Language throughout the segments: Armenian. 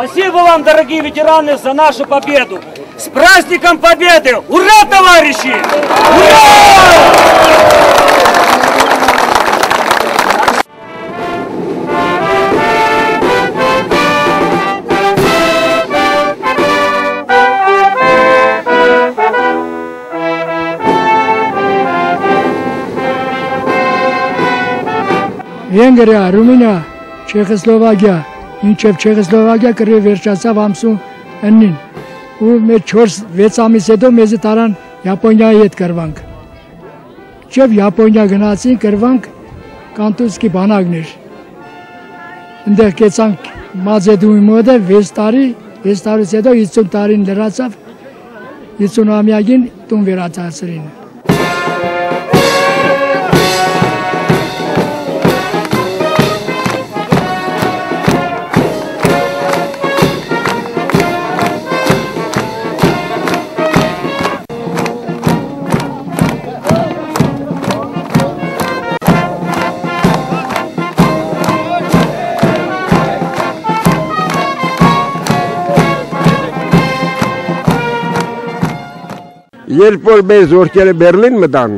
Спасибо вам, дорогие ветераны, за нашу победу. С праздником Победы! Ура, товарищи! Ура! Վենգրիա, Ռումինիա, Չեխոսլովակիա, ինչև Չեխոսլովակիա կրի վերջացավ ամսու 9-ին ու մեր 4-6 ամիս հետո մեզի տարան Япոնիայի հետ կրվանք Չև Япոնիա գնացին կրվանք Կանտուսկի բանակներ Ընդեղ կեցանք Մազեդուի մոդը 6 տարուց հետո 50 տարին լրացավ 50-ամյակին տուն վերացրին Երբ որ մեր զորքերը Բերլին մտան,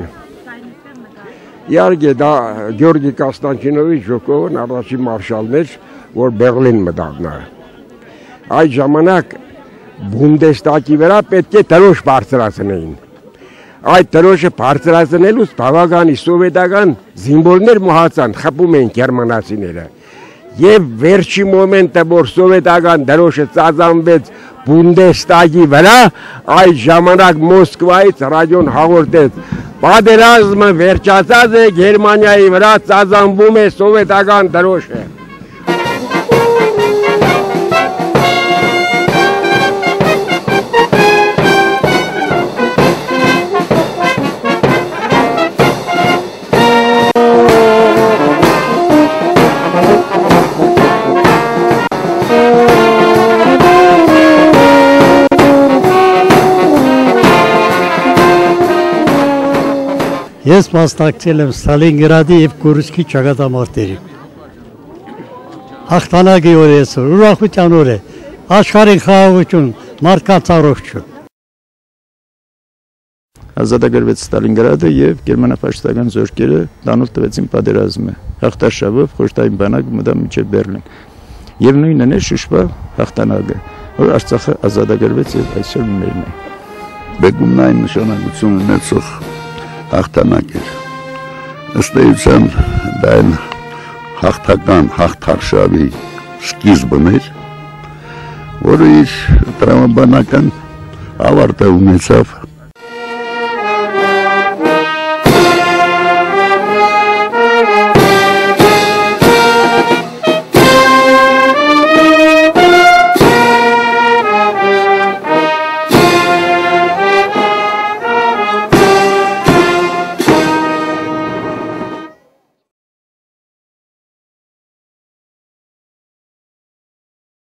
իհարկե դա Գյորգի Կոստանտինովիչ Ժուկովն առաջին մարշալն էր, որ Բերլին մտան։ Այդ ժամանակ Բունդեստագի վրա պետք է դրոշ բարձրացնեին։ Այդ դրոշը բարձրացնելուց բավականի սովետական զինվորներ մահացան, խփում էին գերմանացիները։ Եվ վերջի մոմենտը, որ սովետական դրոշը ծածանվեց Բունդեստագի վրա, այդ ժամանակ Մոսկվայից ռադիոն հաղորդեց. Պատերազմը վերջացած է, Գերմանիայի վրա ծածանվում է սովետական դրոշը։ Ես մասնակցել եմ Ստալինգրադի և Կուրսկի ճակատամարտերին։ Հաղթանակի օր է այսօր, ուրախության օր է, աշխարհին խաղաղություն, մարդկանց առողջություն։ Ազատագրվեց Ստալինգրադը և գերմանա-ֆաշիստական զորքերը տանուլ տվեցին պատերազմը։ Հաղթաշավով խոշտային բանակ մտավ մինչև Բերլին։ Եվ նույնն է շշվա հաղթանակը, որ Արցախը ազատագրվեց և այսօր մերն է։ Բեկումն այն նշանակություն ունեցող հաղթանակ էր։ Ըստ էության դա այն հաղթական հաղթարշավի սկիզբն էր, որը իր տրամաբանական ավարտը ունեցավ